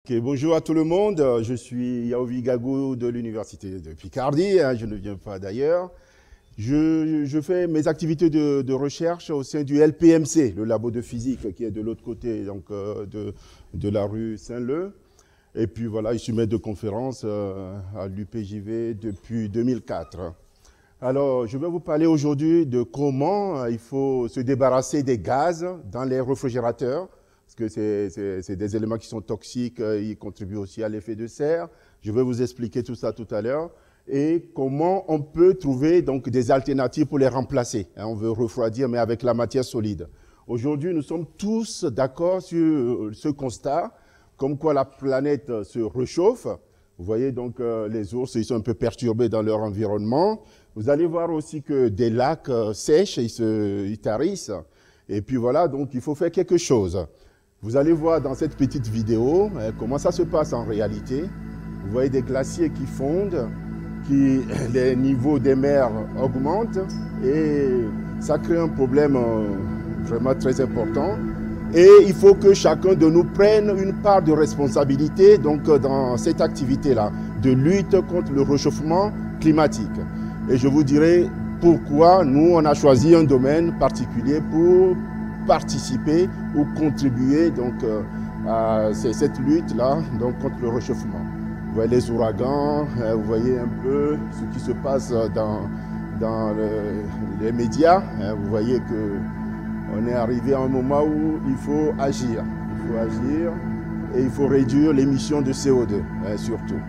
Okay, bonjour à tout le monde, je suis Yaovi Gagou de l'Université de Picardie, je ne viens pas d'ailleurs. Je fais mes activités de recherche au sein du LPMC, le labo de physique qui est de l'autre côté donc, de la rue Saint-Leu. Et puis voilà, je suis maître de conférence à l'UPJV depuis 2004. Alors, je vais vous parler aujourd'hui de comment il faut se débarrasser des gaz dans les réfrigérateurs, parce que c'est des éléments qui sont toxiques, ils contribuent aussi à l'effet de serre. Je vais vous expliquer tout ça tout à l'heure. Et comment on peut trouver donc des alternatives pour les remplacer. On veut refroidir, mais avec la matière solide. Aujourd'hui, nous sommes tous d'accord sur ce constat, comme quoi la planète se réchauffe. Vous voyez donc les ours, ils sont un peu perturbés dans leur environnement. Vous allez voir aussi que des lacs sèchent, ils tarissent. Et puis voilà, donc il faut faire quelque chose. Vous allez voir dans cette petite vidéo comment ça se passe en réalité. Vous voyez des glaciers qui fondent, les niveaux des mers augmentent et ça crée un problème vraiment très important. Et il faut que chacun de nous prenne une part de responsabilité donc, dans cette activité-là, de lutte contre le réchauffement climatique. Et je vous dirai pourquoi nous, on a choisi un domaine particulier pour participer ou contribuer donc, à cette lutte-là donc, contre le réchauffement. Vous voyez les ouragans, vous voyez un peu ce qui se passe dans les médias. Vous voyez qu'on est arrivé à un moment où il faut agir. Il faut agir et il faut réduire l'émission de CO2, surtout.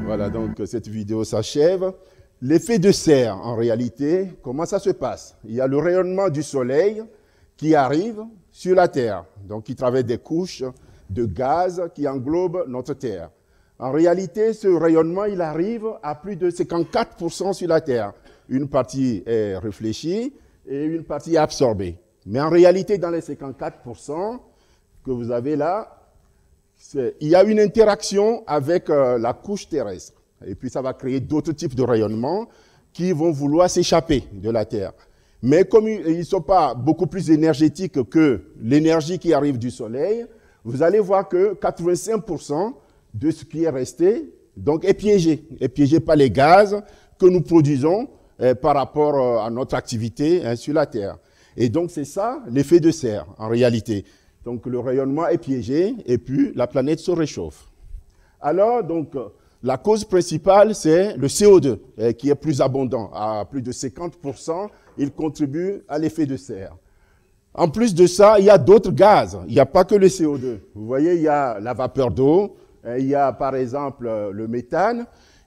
Voilà, donc cette vidéo s'achève. L'effet de serre, en réalité, comment ça se passe? Il y a le rayonnement du soleil qui arrive sur la Terre, donc qui traverse des couches de gaz qui englobent notre Terre. En réalité, ce rayonnement, il arrive à plus de 54% sur la Terre. Une partie est réfléchie et une partie est absorbée. Mais en réalité, dans les 54% que vous avez là, il y a une interaction avec la couche terrestre. Et puis, ça va créer d'autres types de rayonnements qui vont vouloir s'échapper de la Terre. Mais comme ils ne sont pas beaucoup plus énergétiques que l'énergie qui arrive du Soleil, vous allez voir que 85% de ce qui est resté donc, est piégé par les gaz que nous produisons par rapport à notre activité sur la Terre. Et donc, c'est ça l'effet de serre, en réalité. Donc, le rayonnement est piégé et puis la planète se réchauffe. Alors, donc, la cause principale, c'est le CO2 qui est plus abondant. À plus de 50%, il contribue à l'effet de serre. En plus de ça, il y a d'autres gaz. Il n'y a pas que le CO2. Vous voyez, il y a la vapeur d'eau, il y a par exemple le méthane.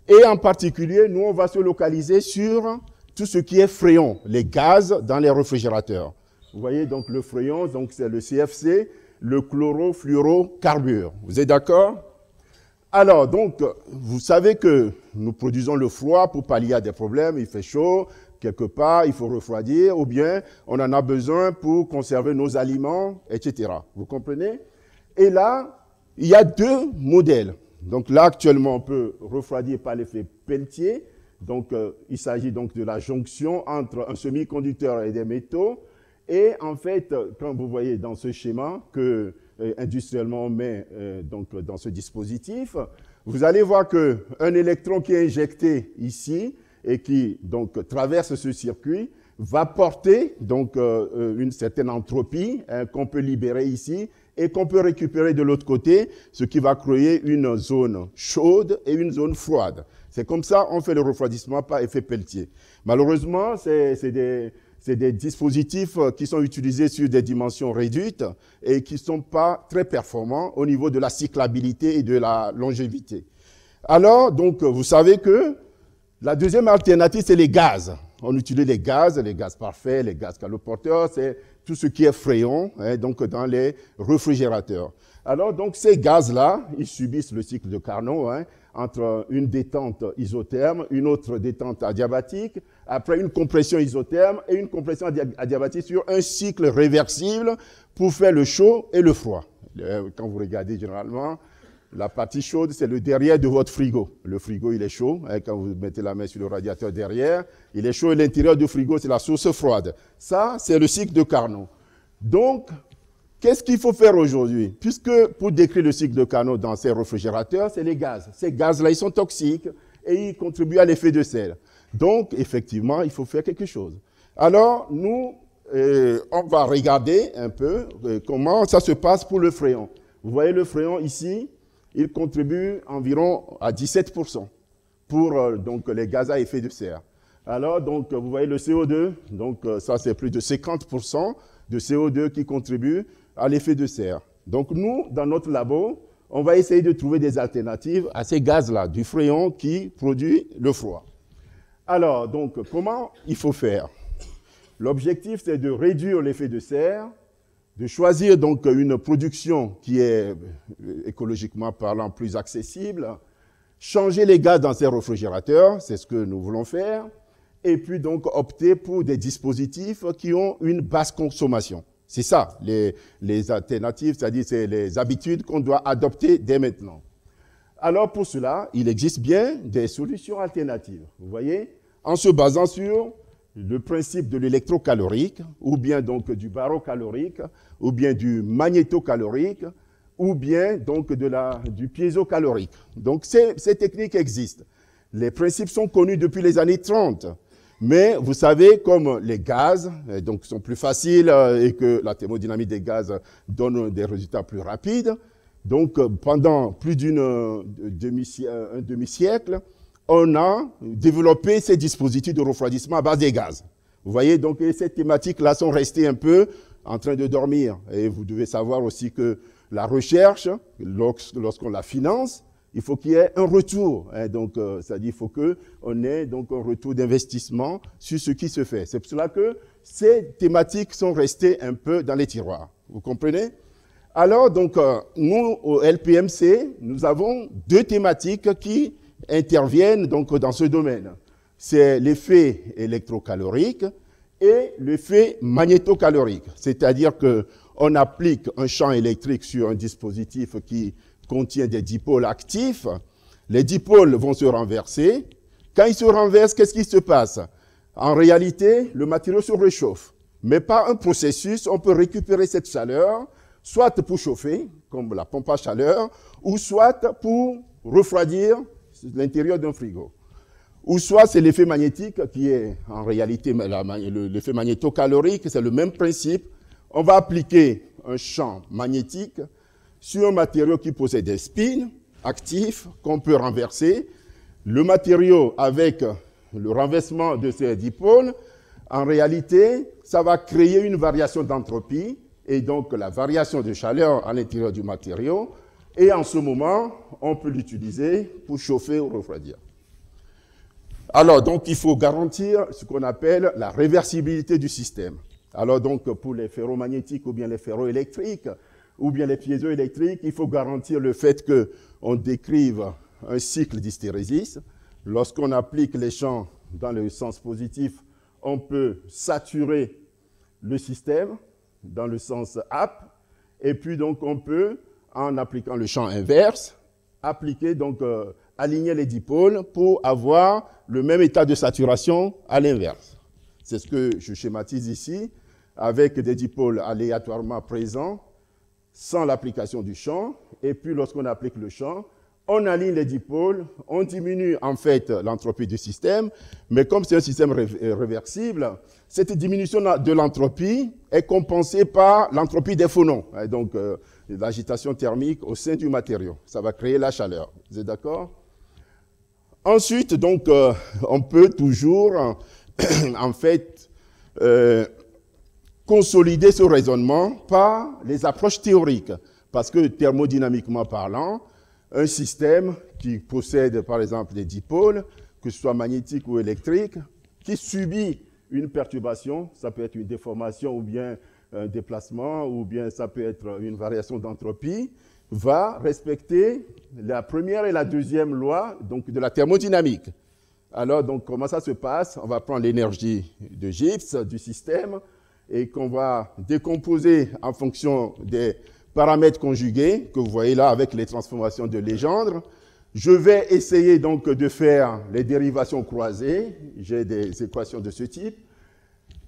Et en particulier, nous, on va se localiser sur tout ce qui est fréon, les gaz dans les réfrigérateurs. Vous voyez, donc le fréon, donc c'est le CFC, le chlorofluorocarbure. Vous êtes d'accord? Alors, donc, vous savez que nous produisons le froid pour pallier à des problèmes. Il fait chaud, quelque part, il faut refroidir, ou bien on en a besoin pour conserver nos aliments, etc. Vous comprenez? Et là, il y a deux modèles. Donc là, actuellement, on peut refroidir par l'effet Peltier. Donc, il s'agit donc de la jonction entre un semi-conducteur et des métaux. Et en fait, quand vous voyez dans ce schéma que industriellement on met donc, dans ce dispositif, vous allez voir qu'un électron qui est injecté ici et qui donc, traverse ce circuit va porter donc, une certaine entropie qu'on peut libérer ici et qu'on peut récupérer de l'autre côté, ce qui va créer une zone chaude et une zone froide. C'est comme ça qu'on fait le refroidissement par effet Peltier. Malheureusement, c'est des dispositifs qui sont utilisés sur des dimensions réduites et qui ne sont pas très performants au niveau de la cyclabilité et de la longévité. Alors, donc, vous savez que la deuxième alternative, c'est les gaz. On utilise les gaz parfaits, les gaz caloporteurs, c'est tout ce qui est fréon, donc dans les réfrigérateurs. Alors, donc, ces gaz-là, ils subissent le cycle de Carnot, entre une détente isotherme, une autre détente adiabatique, après une compression isotherme et une compression adiabatique sur un cycle réversible pour faire le chaud et le froid. Quand vous regardez généralement, la partie chaude, c'est le derrière de votre frigo. Le frigo, il est chaud. Quand vous mettez la main sur le radiateur derrière, il est chaud et l'intérieur du frigo, c'est la source froide. Ça, c'est le cycle de Carnot. Donc, Qu'est-ce qu'il faut faire aujourd'hui? Puisque pour décrire le cycle de Carnot dans ces réfrigérateurs, c'est les gaz. Ces gaz-là, ils sont toxiques et ils contribuent à l'effet de serre. Donc, effectivement, il faut faire quelque chose. Alors, nous, on va regarder un peu comment ça se passe pour le fréon. Vous voyez le fréon ici, il contribue environ à 17% pour donc, les gaz à effet de serre. Alors, donc, vous voyez le CO2, donc ça c'est plus de 50% de CO2 qui contribue à l'effet de serre. Donc nous, dans notre labo, on va essayer de trouver des alternatives à ces gaz-là, du fréon qui produit le froid. Alors, donc, comment il faut faire? L'objectif, c'est de réduire l'effet de serre, de choisir donc une production qui est écologiquement parlant plus accessible, changer les gaz dans ces réfrigérateurs, c'est ce que nous voulons faire, et puis donc opter pour des dispositifs qui ont une basse consommation. C'est ça, les alternatives, c'est-à-dire c'est les habitudes qu'on doit adopter dès maintenant. Alors pour cela, il existe bien des solutions alternatives, vous voyez, en se basant sur le principe de l'électrocalorique, ou bien donc du barocalorique, ou bien du magnétocalorique, ou bien donc du piézocalorique. Donc ces techniques existent. Les principes sont connus depuis les années 30. Mais vous savez, comme les gaz donc, sont plus faciles et que la thermodynamique des gaz donne des résultats plus rapides, donc pendant plus un demi-siècle, on a développé ces dispositifs de refroidissement à base des gaz. Vous voyez, donc ces thématiques-là sont restées un peu en train de dormir. Et vous devez savoir aussi que la recherche, lorsqu'on la finance, il faut qu'il y ait un retour. Hein, donc, c'est-à-dire qu'il faut qu'on ait donc un retour d'investissement sur ce qui se fait. C'est pour cela que ces thématiques sont restées un peu dans les tiroirs. Vous comprenez? Alors, donc, nous, au LPMC, nous avons deux thématiques qui interviennent donc, dans ce domaine. C'est l'effet électrocalorique et l'effet magnétocalorique. C'est-à-dire qu'on applique un champ électrique sur un dispositif qui contient des dipôles actifs. Les dipôles vont se renverser. Quand ils se renversent, qu'est-ce qui se passe? En réalité, le matériau se réchauffe. Mais par un processus, on peut récupérer cette chaleur, soit pour chauffer, comme la pompe à chaleur, ou soit pour refroidir l'intérieur d'un frigo. Ou soit c'est l'effet magnétique qui est en réalité l'effet magnétocalorique, c'est le même principe. On va appliquer un champ magnétique sur un matériau qui possède des spins actifs qu'on peut renverser. Le matériau, avec le renversement de ces dipôles, en réalité, ça va créer une variation d'entropie et donc la variation de chaleur à l'intérieur du matériau. Et en ce moment, on peut l'utiliser pour chauffer ou refroidir. Alors, donc, il faut garantir ce qu'on appelle la réversibilité du système. Alors, donc, pour les ferromagnétiques ou bien les ferroélectriques, ou bien les piézoélectriques, il faut garantir le fait qu'on décrive un cycle d'hystérésis. Lorsqu'on applique les champs dans le sens positif, on peut saturer le système dans le sens up, et puis donc on peut, en appliquant le champ inverse, aligner les dipôles pour avoir le même état de saturation à l'inverse. C'est ce que je schématise ici, avec des dipôles aléatoirement présents, sans l'application du champ, et puis lorsqu'on applique le champ, on aligne les dipôles, on diminue en fait l'entropie du système, mais comme c'est un système réversible, cette diminution de l'entropie est compensée par l'entropie des phonons, donc l'agitation thermique au sein du matériau. Ça va créer la chaleur. Vous êtes d'accord? Ensuite, donc, on peut toujours, en fait, consolider ce raisonnement par les approches théoriques. Parce que thermodynamiquement parlant, un système qui possède par exemple des dipôles, que ce soit magnétique ou électrique, qui subit une perturbation, ça peut être une déformation ou bien un déplacement, ou bien ça peut être une variation d'entropie, va respecter la première et la deuxième loi donc, de la thermodynamique. Alors, donc, comment ça se passe? On va prendre l'énergie de Gibbs du système, et qu'on va décomposer en fonction des paramètres conjugués, que vous voyez là avec les transformations de Legendre. Je vais essayer donc de faire les dérivations croisées. J'ai des équations de ce type.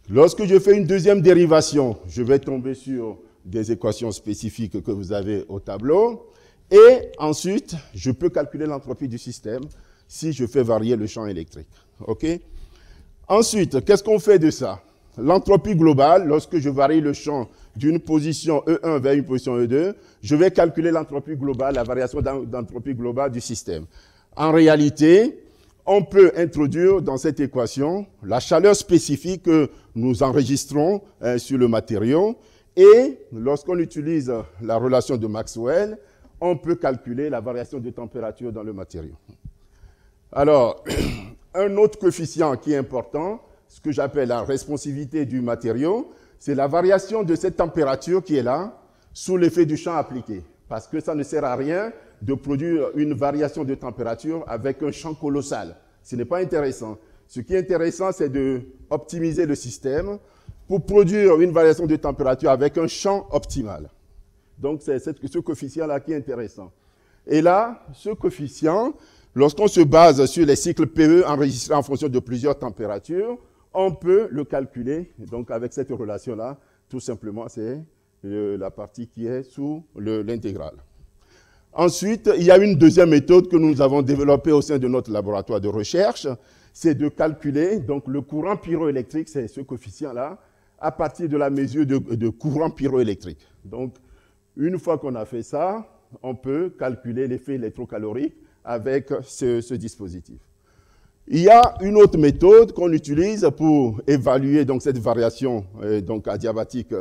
Lorsque je fais une deuxième dérivation, je vais tomber sur des équations spécifiques que vous avez au tableau. Et ensuite, je peux calculer l'entropie du système si je fais varier le champ électrique. OK? Ensuite, qu'est-ce qu'on fait de ça? L'entropie globale, lorsque je varie le champ d'une position E1 vers une position E2, je vais calculer l'entropie globale, la variation d'entropie globale du système. En réalité, on peut introduire dans cette équation la chaleur spécifique que nous enregistrons sur le matériau. Et lorsqu'on utilise la relation de Maxwell, on peut calculer la variation de température dans le matériau. Alors, un autre coefficient qui est important, ce que j'appelle la responsivité du matériau, c'est la variation de cette température qui est là sous l'effet du champ appliqué. Parce que ça ne sert à rien de produire une variation de température avec un champ colossal. Ce n'est pas intéressant. Ce qui est intéressant, c'est d'optimiser le système pour produire une variation de température avec un champ optimal. Donc, c'est ce coefficient-là qui est intéressant. Et là, ce coefficient, lorsqu'on se base sur les cycles PE enregistrés en fonction de plusieurs températures, on peut le calculer. Donc, avec cette relation-là, tout simplement, c'est la partie qui est sous l'intégrale. Ensuite, il y a une deuxième méthode que nous avons développée au sein de notre laboratoire de recherche, c'est de calculer donc, le courant pyroélectrique, c'est ce coefficient-là, à partir de la mesure de courant pyroélectrique. Donc, une fois qu'on a fait ça, on peut calculer l'effet électrocalorique avec ce dispositif. Il y a une autre méthode qu'on utilise pour évaluer donc, cette variation donc, adiabatique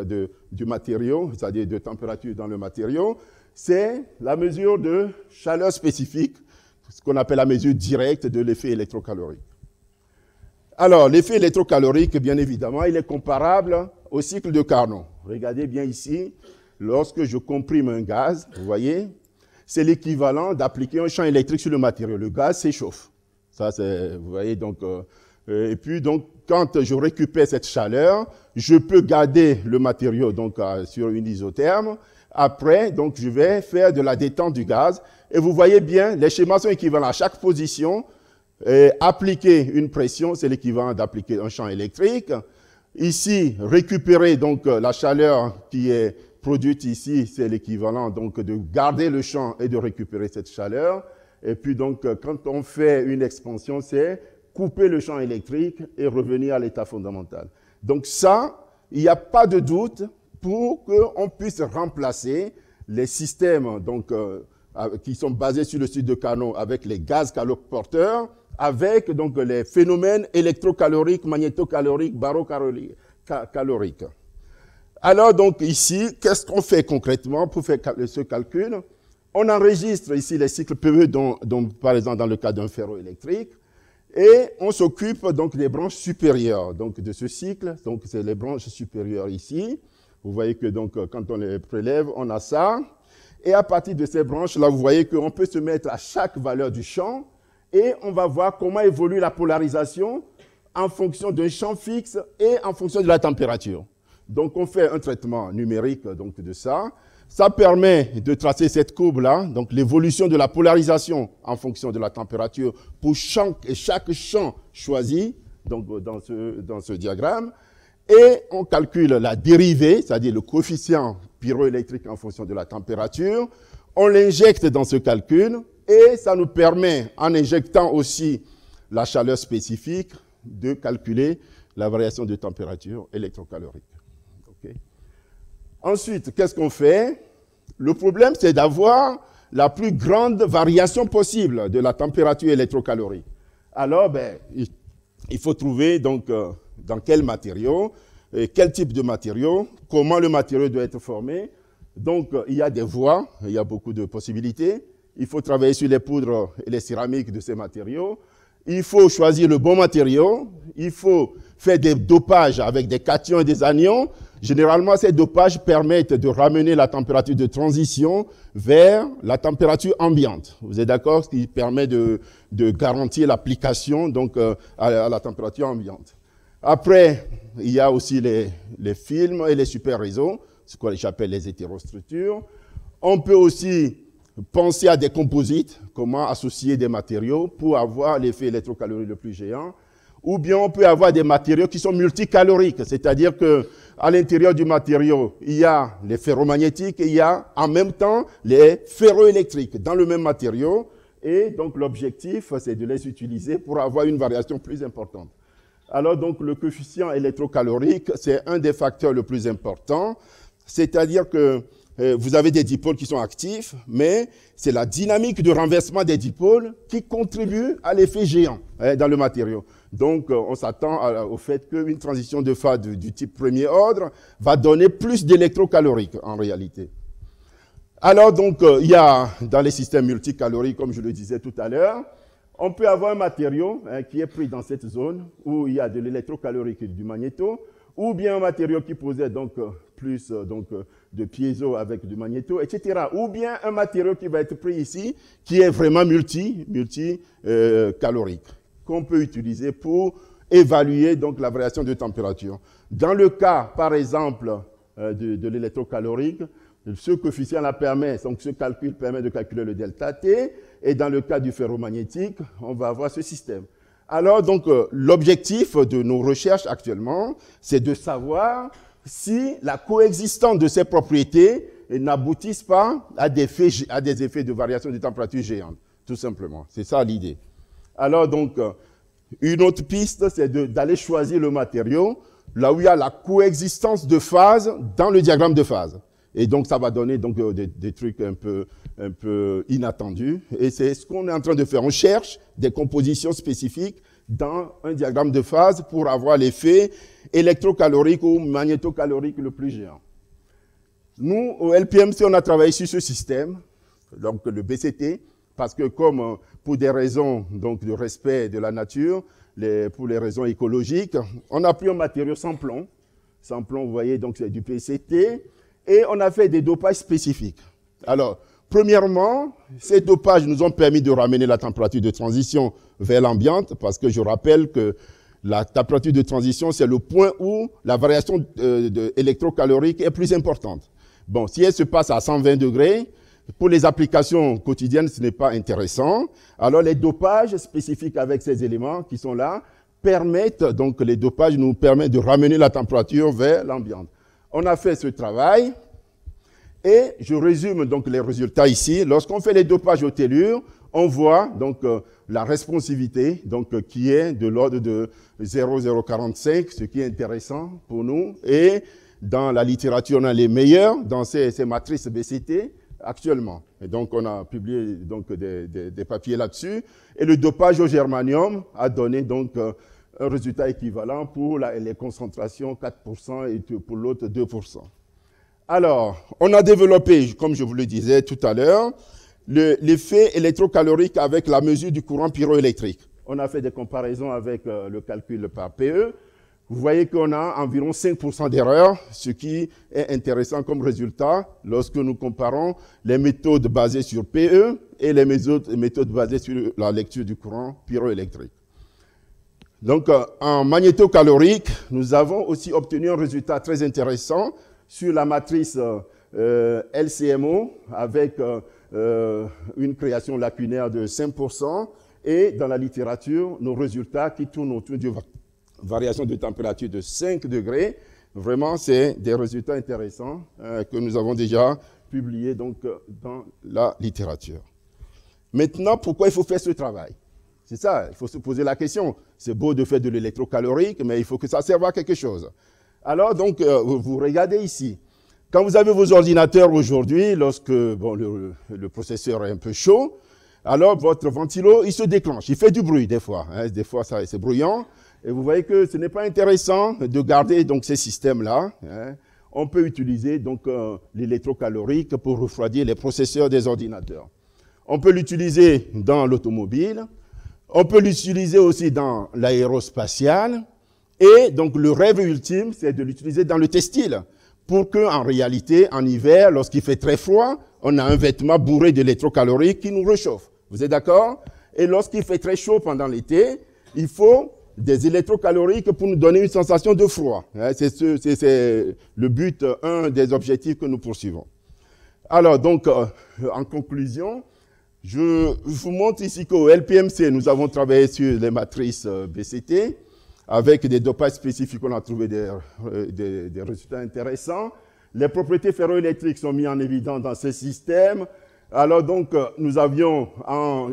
du matériau, c'est-à-dire de température dans le matériau, c'est la mesure de chaleur spécifique, ce qu'on appelle la mesure directe de l'effet électrocalorique. Alors, l'effet électrocalorique, bien évidemment, il est comparable au cycle de Carnot. Regardez bien ici, lorsque je comprime un gaz, vous voyez, c'est l'équivalent d'appliquer un champ électrique sur le matériau. Le gaz s'échauffe. Ça, c'est, vous voyez, donc, et puis, donc, quand je récupère cette chaleur, je peux garder le matériau donc, sur une isotherme. Après, donc, je vais faire de la détente du gaz. Et vous voyez bien, les schémas sont équivalents à chaque position. Appliquer une pression, c'est l'équivalent d'appliquer un champ électrique. Ici, récupérer donc la chaleur qui est produite ici, c'est l'équivalent donc de garder le champ et de récupérer cette chaleur. Et puis donc, quand on fait une expansion, c'est couper le champ électrique et revenir à l'état fondamental. Donc ça, il n'y a pas de doute pour qu'on puisse remplacer les systèmes donc, qui sont basés sur le cycle de Carnot avec les gaz caloporteurs, avec donc, les phénomènes électrocaloriques, magnétocaloriques, barocaloriques. Alors donc ici, qu'est-ce qu'on fait concrètement pour faire ce calcul? On enregistre ici les cycles PE, par exemple dans le cas d'un ferroélectrique, et on s'occupe donc des branches supérieures donc, de ce cycle. Donc c'est les branches supérieures ici. Vous voyez que donc, quand on les prélève, on a ça. Et à partir de ces branches-là, vous voyez qu'on peut se mettre à chaque valeur du champ et on va voir comment évolue la polarisation en fonction d'un champ fixe et en fonction de la température. Donc, on fait un traitement numérique donc, de ça. Ça permet de tracer cette courbe-là, donc l'évolution de la polarisation en fonction de la température pour chaque champ choisi donc, dans ce diagramme. Et on calcule la dérivée, c'est-à-dire le coefficient pyroélectrique en fonction de la température. On l'injecte dans ce calcul et ça nous permet, en injectant aussi la chaleur spécifique, de calculer la variation de température électrocalorique. Okay. Ensuite, qu'est-ce qu'on fait? Le problème, c'est d'avoir la plus grande variation possible de la température électrocalorique. Alors, ben, il faut trouver donc dans quel matériau, quel type de matériau, comment le matériau doit être formé. Donc, il y a des voies, il y a beaucoup de possibilités. Il faut travailler sur les poudres et les céramiques de ces matériaux. Il faut choisir le bon matériau. Il faut faire des dopages avec des cations et des anions. Généralement, ces dopages permettent de ramener la température de transition vers la température ambiante. Vous êtes d'accord? Ce qui permet de garantir l'application donc à la température ambiante. Après, il y a aussi les films et les super réseaux, ce qu'on appelle les hétérostructures. On peut aussi penser à des composites, comment associer des matériaux pour avoir l'effet électrocalorique le plus géant. Ou bien on peut avoir des matériaux qui sont multicaloriques, c'est-à-dire que à l'intérieur du matériau, il y a les ferromagnétiques et il y a en même temps les ferroélectriques dans le même matériau. Et donc l'objectif, c'est de les utiliser pour avoir une variation plus importante. Alors donc le coefficient électrocalorique, c'est un des facteurs le plus importants, c'est-à-dire que vous avez des dipôles qui sont actifs, mais c'est la dynamique de renversement des dipôles qui contribue à l'effet géant dans le matériau. Donc, on s'attend au fait qu'une transition de phase du type premier ordre va donner plus d'électrocalorique en réalité. Alors, donc, il y a dans les systèmes multicaloriques, comme je le disais tout à l'heure, on peut avoir un matériau qui est pris dans cette zone où il y a de l'électrocalorique et du magnéto, ou bien un matériau qui possède donc plus de piézo avec du magnéto, etc. Ou bien un matériau qui va être pris ici, qui est vraiment multicalorique, qu'on peut utiliser pour évaluer donc la variation de température. Dans le cas, par exemple, de l'électrocalorique, ce coefficient-là permet, donc ce calcul permet de calculer le delta T, et dans le cas du ferromagnétique, on va avoir ce système. Alors, donc, l'objectif de nos recherches actuellement, c'est de savoir si la coexistence de ces propriétés n'aboutissent pas à des effets de variation de température géante, tout simplement. C'est ça l'idée. Alors, donc, une autre piste, c'est d'aller choisir le matériau là où il y a la coexistence de phases dans le diagramme de phase. Et donc, ça va donner donc, des trucs un peu inattendus. Et c'est ce qu'on est en train de faire. On cherche des compositions spécifiques dans un diagramme de phase pour avoir l'effet électrocalorique ou magnétocalorique le plus géant. Nous, au LPMC, on a travaillé sur ce système, donc le BCT, parce que comme pour des raisons donc, de respect de la nature, pour les raisons écologiques, on a pris un matériau sans plomb. Sans plomb, vous voyez, donc c'est du PCT. Et on a fait des dopages spécifiques. Alors, premièrement, ces dopages nous ont permis de ramener la température de transition vers l'ambiante, parce que je rappelle que la température de transition, c'est le point où la variation électrocalorique est plus importante. Bon, si elle se passe à 120 degrés, pour les applications quotidiennes, ce n'est pas intéressant. Alors, les dopages spécifiques avec ces éléments qui sont là permettent, donc les dopages nous permettent de ramener la température vers l'ambiante. On a fait ce travail et je résume donc les résultats ici. Lorsqu'on fait les dopages aux tellures, on voit donc la responsivité donc, qui est de l'ordre de 0,045, ce qui est intéressant pour nous. Et dans la littérature, on a les meilleurs dans ces matrices BCT actuellement. Et donc, on a publié donc, des papiers là-dessus. Et le dopage au germanium a donné donc un résultat équivalent pour les concentrations 4% et pour l'autre 2%. Alors, on a développé, comme je vous le disais tout à l'heure, l'effet électrocalorique avec la mesure du courant pyroélectrique. On a fait des comparaisons avec le calcul par PE. Vous voyez qu'on a environ 5% d'erreur, ce qui est intéressant comme résultat lorsque nous comparons les méthodes basées sur PE et les méthodes basées sur la lecture du courant pyroélectrique. Donc, en magnétocalorique, nous avons aussi obtenu un résultat très intéressant sur la matrice LCMO avec une création lacunaire de 5%. Et dans la littérature, nos résultats qui tournent autour d'une variation de température de 5 degrés. Vraiment, c'est des résultats intéressants que nous avons déjà publiés donc, dans la littérature. Maintenant, pourquoi il faut faire ce travail? C'est ça, il faut se poser la question. C'est beau de faire de l'électrocalorique, mais il faut que ça serve à quelque chose. Alors, donc, vous regardez ici. Quand vous avez vos ordinateurs aujourd'hui, lorsque bon, le processeur est un peu chaud, alors votre ventilo, il se déclenche. Il fait du bruit des fois. Hein, des fois, c'est bruyant. Et vous voyez que ce n'est pas intéressant de garder donc, ces systèmes-là. Hein. On peut utiliser donc l'électrocalorique pour refroidir les processeurs des ordinateurs. On peut l'utiliser dans l'automobile. On peut l'utiliser aussi dans l'aérospatial. Et donc, le rêve ultime, c'est de l'utiliser dans le textile. Pour qu'en réalité, en hiver, lorsqu'il fait très froid, on a un vêtement bourré d'électrocalorique qui nous réchauffe. Vous êtes d'accord? Et lorsqu'il fait très chaud pendant l'été, il faut des électrocaloriques pour nous donner une sensation de froid. C'est le but, un des objectifs que nous poursuivons. Alors, donc, en conclusion, je vous montre ici qu'au LPMC, nous avons travaillé sur les matrices BCT. avec des dopages spécifiques, on a trouvé des résultats intéressants. Les propriétés ferroélectriques sont mises en évidence dans ces systèmes. Alors donc, nous avions, en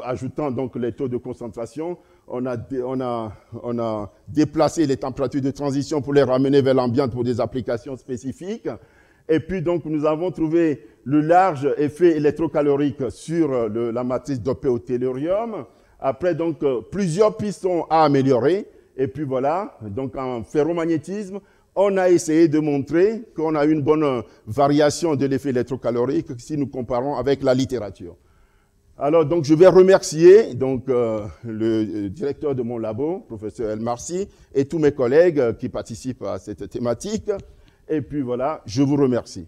ajoutant donc les taux de concentration, on a déplacé les températures de transition pour les ramener vers l'ambiance pour des applications spécifiques. Et puis donc, nous avons trouvé le large effet électrocalorique sur la matrice dopée au tellurium. Après, donc, plusieurs pistons à améliorer. Et puis voilà, donc en ferromagnétisme, on a essayé de montrer qu'on a une bonne variation de l'effet électrocalorique si nous comparons avec la littérature. Alors, donc, je vais remercier donc, le directeur de mon labo, professeur El Marcy, et tous mes collègues qui participent à cette thématique. Et puis voilà, je vous remercie.